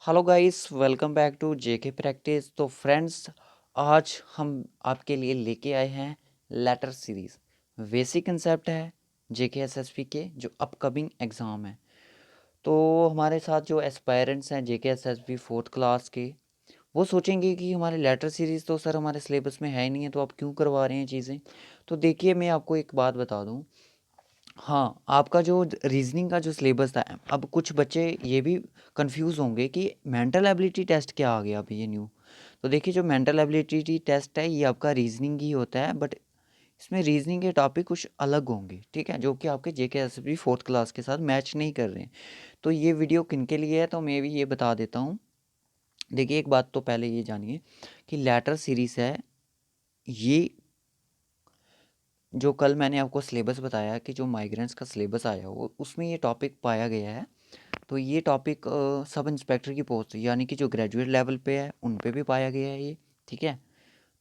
Hello guys, welcome back to JK practice. तो friends, आज हम आपके लिए लेके आए हैं लेटर सीरीज़। बेसिक कंसेप्ट है जेके एसएसबी के जो अपकमिंग एग्ज़ाम है। तो हमारे साथ जो एस्पायरेंट्स हैं जेके एसएसबी फोर्थ क्लास के, वो सोचेंगे कि हमारे लेटर सीरीज़ तो सर हमारे सिलेबस में है ही नहीं है, तो आप क्यों करवा रहे हैं चीज़ें। तो देखिए, मैं आपको एक बात बता दूं। हाँ, आपका जो रीजनिंग का जो सिलेबस था, अब कुछ बच्चे ये भी कंफ्यूज होंगे कि मेंटल एबिलिटी टेस्ट क्या आ गया अभी ये न्यू। तो देखिए, जो मेंटल एबिलिटी टेस्ट है ये आपका रीजनिंग ही होता है, बट इसमें रीजनिंग के टॉपिक कुछ अलग होंगे, ठीक है, जो कि आपके जेके एसएसबी फोर्थ क्लास के साथ मैच नहीं कर रहे हैं। तो ये वीडियो किन के लिए है, तो मैं भी ये बता देता हूँ। देखिए, एक बात तो पहले ये जानिए कि लेटर सीरीज़ है ये, जो कल मैंने आपको सिलेबस बताया कि जो माइग्रेंट्स का सिलेबस आया वो उसमें ये टॉपिक पाया गया है। तो ये टॉपिक सब इंस्पेक्टर की पोस्ट यानी कि जो ग्रेजुएट लेवल पे है उन पे भी पाया गया है ये, ठीक है।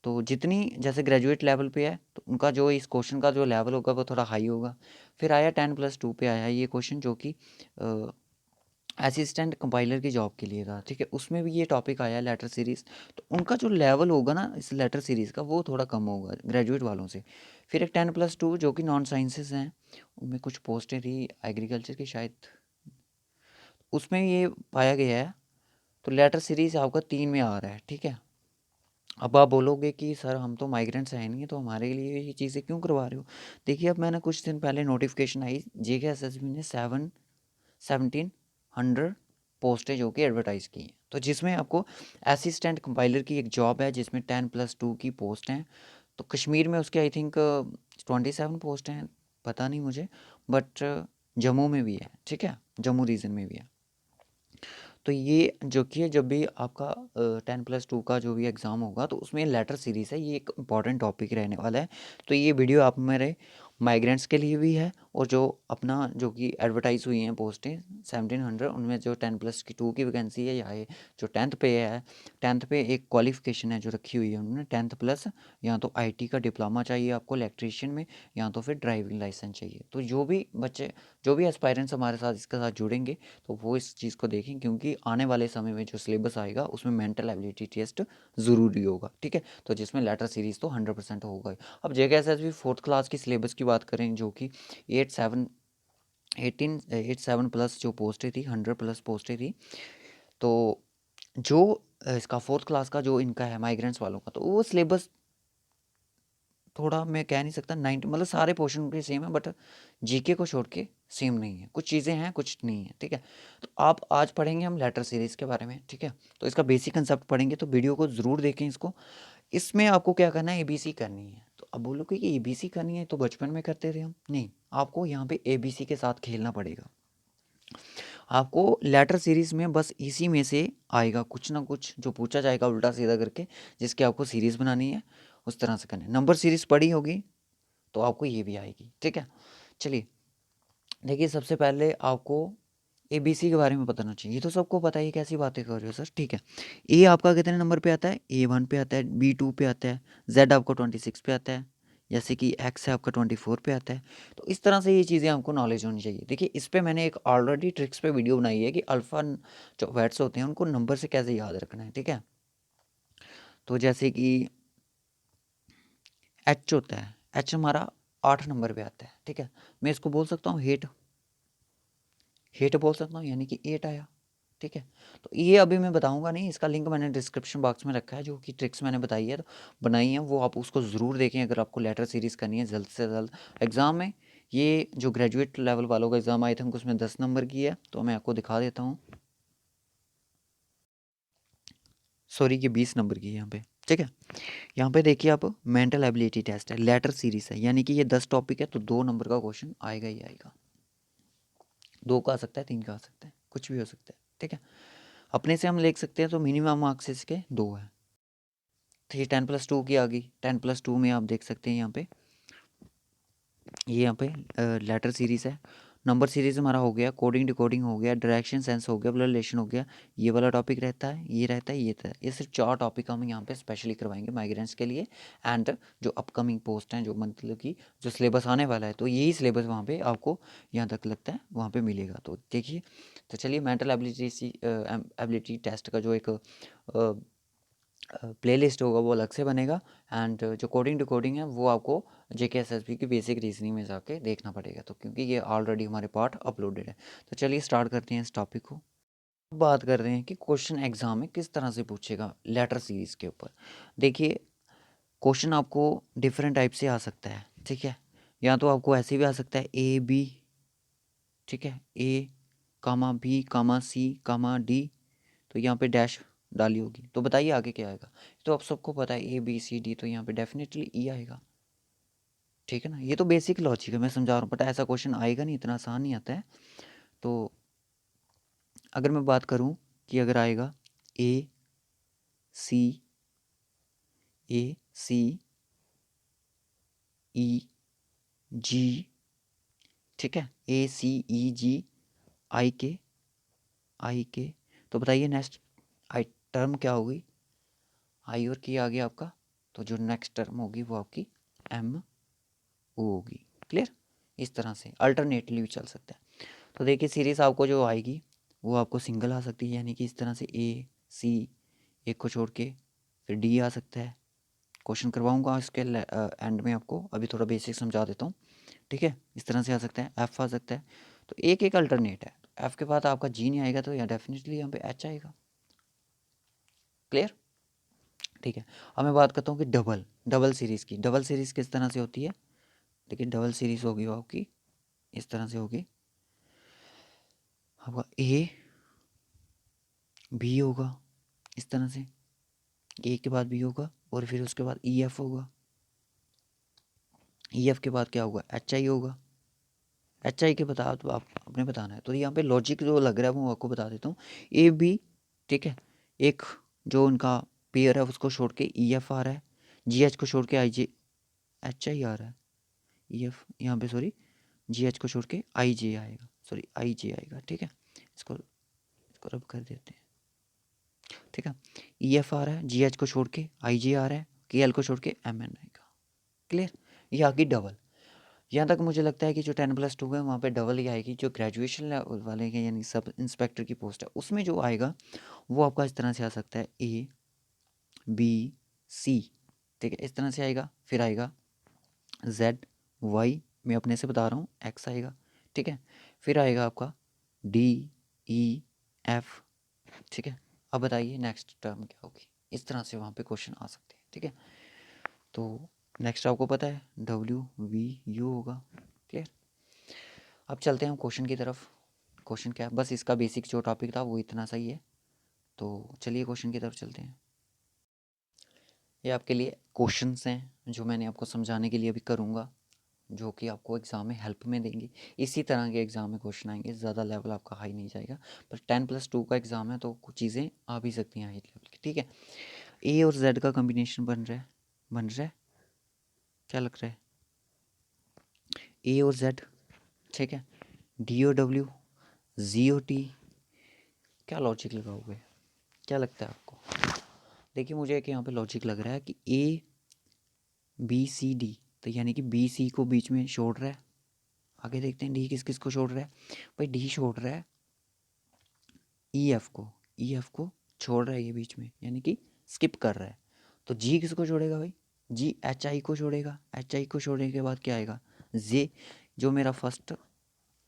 तो जितनी जैसे ग्रेजुएट लेवल पे है तो उनका जो इस क्वेश्चन का जो लेवल होगा वो थोड़ा हाई होगा। फिर आया 10+2 पे आया ये क्वेश्चन, जो कि असिस्टेंट कंपाइलर की जॉब के लिए था, ठीक है। उसमें भी ये टॉपिक आया लेटर सीरीज़। तो उनका जो लेवल होगा ना इस लेटर सीरीज़ का वो थोड़ा कम होगा ग्रेजुएट वालों से। फिर एक 10+2 जो कि नॉन साइंसेस हैं, उनमें कुछ पोस्टें थी एग्रीकल्चर की शायद, उसमें ये पाया गया है। तो लेटर सीरीज़ आपका 3 में आ रहा है, ठीक है। अब आप बोलोगे कि सर हम तो माइग्रेंट्स हैं नहीं, तो हमारे लिए ये चीज़ें क्यों करवा रहे हो। देखिए, अब मैंने कुछ दिन पहले नोटिफिकेशन आई जेके एसएसबी ने 1700 पोस्टें जो कि एडवर्टाइज़ की हैं, तो जिसमें आपको असिस्टेंट कंपाइलर की एक जॉब है जिसमें 10+2 की पोस्ट हैं। तो कश्मीर में उसके आई थिंक 27 पोस्ट हैं, पता नहीं मुझे, बट जम्मू में भी है, ठीक है, जम्मू रीजन में भी है। तो ये जो कि जब भी आपका 10+2 का जो भी एग्ज़ाम होगा तो उसमें लेटर सीरीज़ है, ये एक इंपॉर्टेंट टॉपिक रहने वाला है। तो ये वीडियो आप मेरे माइग्रेंट्स के लिए भी है, और जो अपना जो कि एडवर्टाइज़ हुई हैं पोस्टें 1700, उनमें जो 10+2 की वैकेंसी है या ये जो 10th पे है, 10th पे एक क्वालिफ़िकेशन है जो रखी हुई है उन्होंने 10th प्लस, या तो आईटी का डिप्लोमा चाहिए आपको इलेक्ट्रीशियन में, या तो फिर ड्राइविंग लाइसेंस चाहिए। तो जो भी बच्चे, जो भी एस्पायरेंट्स हमारे साथ इसके साथ जुड़ेंगे तो वो इस चीज़ को देखें, क्योंकि आने वाले समय में जो सिलेबस आएगा उसमें मेंटल एबिलिटी टेस्ट ज़रूरी होगा, ठीक है। तो जिसमें लेटर सीरीज़ तो 100% होगा ही। अब जेके एसएसबी फोर्थ क्लास की सिलेबस की बात करें, जो कि 87 प्लस जो पोस्टें थी, 100+ पोस्टें थी। तो जो इसका फोर्थ क्लास का जो इनका है माइग्रेंट्स वालों का, तो वो सिलेबस थोड़ा मैं कह नहीं सकता 90, मतलब सारे पोर्शन उनके सेम है, बट जीके को छोड़ के सेम नहीं है, कुछ चीज़ें हैं कुछ नहीं है, ठीक है। तो आप आज पढ़ेंगे हम लेटर सीरीज़ के बारे में, ठीक है। तो इसका बेसिक कंसेप्ट पढ़ेंगे, तो वीडियो को ज़रूर देखें इसको। इसमें आपको क्या करना है, एबीसी करनी है। तो अब बोलोगे कि एबीसी करनी है तो बचपन में करते थे हम, नहीं, आपको यहाँ पे एबीसी के साथ खेलना पड़ेगा। आपको लेटर सीरीज़ में बस इसी में से आएगा कुछ ना कुछ जो पूछा जाएगा उल्टा सीधा करके, जिसकी आपको सीरीज़ बनानी है, उस तरह से करना है। नंबर सीरीज़ पढ़ी होगी तो आपको ये भी आएगी, ठीक है। चलिए, देखिए, सबसे पहले आपको एबीसी के बारे में बताना चाहिए। ये तो सबको पता है, ये कैसी बातें कर रहे हो सर, ठीक है। ए आपका कितने नंबर पे आता है, A1 पे आता है, B2 पे आता है, जेड आपको 26 पे आता है, जैसे कि एक्स है आपका 24 पे आता है। तो इस तरह से ये चीज़ें आपको नॉलेज होनी चाहिए। देखिए, इस पर मैंने एक ऑलरेडी ट्रिक्स पे वीडियो बनाई है कि अल्फ़ा जो वर्ड्स होते हैं उनको नंबर से कैसे याद रखना है, ठीक है। तो जैसे कि एच होता है, एच हमारा 8 नंबर पे आता है, ठीक है। मैं इसको बोल सकता हूँ हेट, हेट बोल सकता हूँ, यानी कि 8 आया, ठीक है। तो ये अभी मैं बताऊंगा नहीं, इसका लिंक मैंने डिस्क्रिप्शन बॉक्स में रखा है, जो कि ट्रिक्स मैंने बताई है तो बनाई है, वो आप उसको ज़रूर देखें अगर आपको लेटर सीरीज़ करनी है जल्द से जल्द एग्ज़ाम में। ये जो ग्रेजुएट लेवल वालों का एग्ज़ाम आए थे उसमें 10 नंबर की है, तो मैं आपको दिखा देता हूँ। सॉरी, ये 20 नंबर की है यहाँ पे, ठीक है। यहाँ पे देखिए, आप मेंटल एबिलिटी टेस्ट है, लेटर सीरीज़ है, यानी कि ये 10 टॉपिक है, तो 2 नंबर का क्वेश्चन आएगा ही आएगा। 2 का आ सकता है, 3 का आ सकता है, कुछ भी हो सकता है, ठीक है। अपने से हम लिख सकते हैं, तो मिनिमम मार्क्स इसके 2 है। तो ये 10+2 की आ गई। 10+2 में आप देख सकते हैं यहाँ पे, ये यहाँ पे लेटर सीरीज़ है। नंबर सीरीज हमारा हो गया, कोडिंग डिकोडिंग हो गया, डायरेक्शन सेंस हो गया, ब्लड रिलेशन हो गया, ये वाला टॉपिक रहता है, ये रहता है, ये रहता है। ये सिर्फ 4 टॉपिक हम यहाँ पे स्पेशली करवाएंगे माइग्रेंट्स के लिए। एंड जो अपकमिंग पोस्ट हैं, जो मतलब कि जो सिलेबस आने वाला है, तो यही सिलेबस वहाँ पे आपको यहाँ तक लगता है वहाँ पे मिलेगा। तो देखिए, तो चलिए मेंटल एबिलिटी टेस्ट का जो एक प्लेलिस्ट होगा वो अलग से बनेगा। एंड जो कोडिंग डिकोडिंग है वो आपको जेके एसएसबी की बेसिक रीजनिंग में जाके देखना पड़ेगा, तो क्योंकि ये ऑलरेडी हमारे पार्ट अपलोडेड है। तो चलिए स्टार्ट करते हैं इस टॉपिक को। बात कर रहे हैं कि क्वेश्चन एग्जाम में किस तरह से पूछेगा लेटर सीरीज के ऊपर। देखिए, क्वेश्चन आपको डिफरेंट टाइप से आ सकता है, ठीक है। या तो आपको ऐसे भी आ सकता है ए बी, ठीक है, ए कामा बी कामा सी कामा डी, तो यहाँ पे डैश डाली होगी। तो बताइए आगे क्या आएगा। तो आप सबको पता है ए बी सी डी, तो यहाँ पे डेफिनेटली ई आएगा, ठीक है ना। ये तो बेसिक लॉजिक है, मैं समझा रहा हूँ, बट ऐसा क्वेश्चन आएगा नहीं, इतना आसान नहीं आता है। तो अगर मैं बात करूँ कि अगर आएगा ए सी, ए सी ई जी, ठीक है, ए सी ई जी आई के, तो बताइए नेक्स्ट आई टर्म क्या होगी। आई और की आ गया आपका, तो जो नेक्स्ट टर्म होगी वो आपकी एम ओ होगी। क्लियर। इस तरह से अल्टरनेटली भी चल सकता है। तो देखिए सीरीज आपको जो आएगी वो आपको सिंगल आ सकती है, यानी कि इस तरह से ए सी, एक को छोड़ के फिर डी आ सकता है। क्वेश्चन करवाऊंगा इसके एंड में आपको, अभी थोड़ा बेसिक समझा देता हूँ, ठीक है। इस तरह से आ सकता है, एफ आ सकता है, तो एक एक अल्टरनेट है। एफ के बाद आपका जी नहीं आएगा तो यहाँ डेफिनेटली यहाँ पे एच आएगा। क्लियर, ठीक है। अब मैं बात करता हूँ कि डबल डबल सीरीज़ की। डबल सीरीज़ किस तरह से होती है, देखिए डबल सीरीज़ होगी वो आपकी इस तरह से होगी। आपका ए बी होगा इस तरह से, ए के बाद बी होगा और फिर उसके बाद ई एफ होगा, ई एफ के बाद क्या होगा, एच आई होगा। एच आई के बता तो आप आपने बताना है, तो यहाँ पे लॉजिक जो लग रहा है वो आपको बता देता हूँ। ए बी, ठीक है, एक जो उनका पेयर है उसको छोड़ के ई एफ आ रहा है, जी एच को छोड़ के आई जे एच आई आ रहा है, ई एफ यहाँ पे सॉरी, जी एच को छोड़ के आई जे आएगा, सॉरी आई जे आएगा, ठीक है। इसको रब कर देते हैं, ठीक है। ई एफ आ रहा है, जी एच को छोड़ के आई जे आ रहा है, के एल को छोड़ के एम एन आएगा। क्लियर, ये आ गई डबल। यहाँ तक मुझे लगता है कि जो 10+2 है वहाँ पे डबल ही आएगी। जो ग्रेजुएशन लेवल वाले के यानी सब इंस्पेक्टर की पोस्ट है उसमें जो आएगा वो आपका इस तरह से आ सकता है, ए बी सी, ठीक है, इस तरह से आएगा। फिर आएगा जेड वाई, मैं अपने से बता रहा हूँ, एक्स आएगा, ठीक है। फिर आएगा आपका डी ई एफ, ठीक है। अब बताइए नेक्स्ट टर्म क्या होगी। इस तरह से वहाँ पे क्वेश्चन आ सकते हैं, ठीक है। तो नेक्स्ट आपको पता है डब्ल्यू वी यू होगा। क्लियर। अब चलते हैं हम क्वेश्चन की तरफ। क्वेश्चन क्या है, बस इसका बेसिक जो टॉपिक था वो इतना सही है। तो चलिए क्वेश्चन की तरफ चलते हैं। ये आपके लिए क्वेश्चंस हैं जो मैंने आपको समझाने के लिए अभी करूँगा, जो कि आपको एग्ज़ाम में हेल्प में देंगे। इसी तरह के एग्ज़ाम में क्वेश्चन आएंगे, ज़्यादा लेवल आपका हाई नहीं जाएगा। पर 10+2 का एग्ज़ाम है तो कुछ चीज़ें आ भी सकती हैं हाई लेवल की, ठीक है। ए और जेड का कॉम्बिनेशन बन रहा है, क्या लग रहा है, ए और जेड, ठीक है, डी ओ डब्ल्यू, जी ओ टी, क्या लॉजिक लगाओगे, क्या लगता है आपको। देखिए मुझे एक यहाँ पे लॉजिक लग रहा है कि ए बी सी डी, तो यानी कि बी सी को बीच में छोड़ रहा है। आगे देखते हैं डी किस किस को छोड़ रहा है। भाई डी छोड़ रहा है ई एफ को, ई एफ को छोड़ रहा है ये बीच में, यानी कि स्किप कर रहा है। तो जी किसको छोड़ेगा भाई, जी एच आई को छोड़ेगा। एच आई को छोड़ने के बाद क्या आएगा, जे, जो मेरा फर्स्ट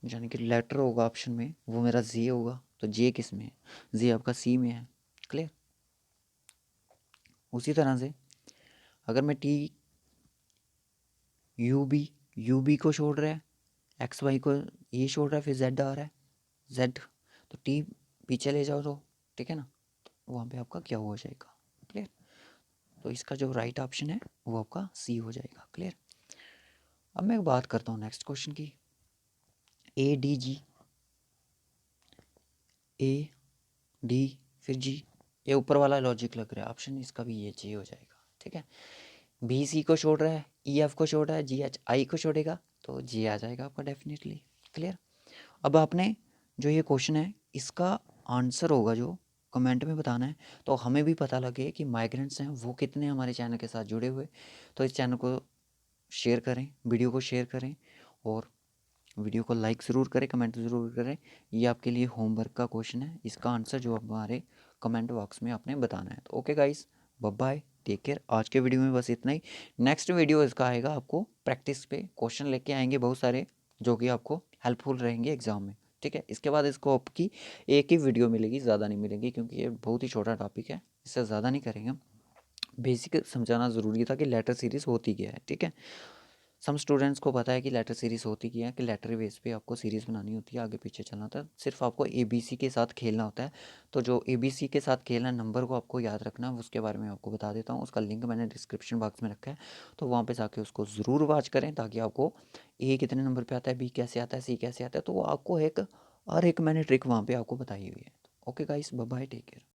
यानी कि लेटर होगा ऑप्शन में वो मेरा जे होगा। तो जे किस में है, जे आपका सी में है। क्लियर। उसी तरह से अगर मैं टी यू बी को छोड़ रहा है, एक्स वाई को ये छोड़ रहा है, फिर जेड आ रहा है, जेड, तो टी पीछे ले जाओ तो, ठीक है ना, तो वहाँ पे आपका क्या हो जाएगा। क्लियर। तो इसका जो राइट ऑप्शन है वो आपका सी हो जाएगा। क्लियर। अब मैं बात करता हूँ नेक्स्ट क्वेश्चन की। A D G, A D फिर जी, ये ऊपर वाला लॉजिक लग रहा है ऑप्शन, इसका भी ये जी हो जाएगा, ठीक है। बी सी को छोड़ रहा है, ई एफ को छोड़ रहा है, जी एच आई को छोड़ेगा तो जी आ जाएगा आपका डेफिनेटली। क्लियर। अब आपने जो ये क्वेश्चन है इसका आंसर होगा जो कमेंट में बताना है, तो हमें भी पता लगे कि माइग्रेंट्स हैं वो कितने हमारे चैनल के साथ जुड़े हुए। तो इस चैनल को शेयर करें, वीडियो को शेयर करें और वीडियो को लाइक ज़रूर करें, कमेंट ज़रूर करें। ये आपके लिए होमवर्क का क्वेश्चन है, इसका आंसर जो हमारे कमेंट बॉक्स में आपने बताना है। तो okay guys, bye bye, take care. आज के वीडियो में बस इतना ही। नेक्स्ट वीडियो इसका आएगा, आपको प्रैक्टिस पे क्वेश्चन लेके आएंगे बहुत सारे, जो कि आपको हेल्पफुल रहेंगे एग्जाम में। ठीक है, इसके बाद इसको आपकी एक ही वीडियो मिलेगी, ज़्यादा नहीं मिलेगी, क्योंकि ये बहुत ही छोटा टॉपिक है, इससे ज़्यादा नहीं करेंगे। बेसिक समझाना ज़रूरी था कि लेटर सीरीज़ होती क्या है। ठीक है, सम स्टूडेंट्स को पता है कि लेटर सीरीज़ होती क्या है, कि लेटर बेस पे आपको सीरीज़ बनानी होती है, आगे पीछे चलना होता है, सिर्फ आपको ABC के साथ खेलना होता है। तो जो ABC के साथ खेलना नंबर को आपको याद रखना है, उसके बारे में आपको बता देता हूँ। उसका लिंक मैंने डिस्क्रिप्शन बॉक्स में रखा है, तो वहाँ पे जाके उसको ज़रूर वॉच करें, ताकि आपको A कितने नंबर पे आता है, B कैसे आता है, C कैसे आता है, तो वो आपको एक, और एक मैंने ट्रिक वहाँ पर आपको बताई हुई है। Okay guys, bye bye, take care.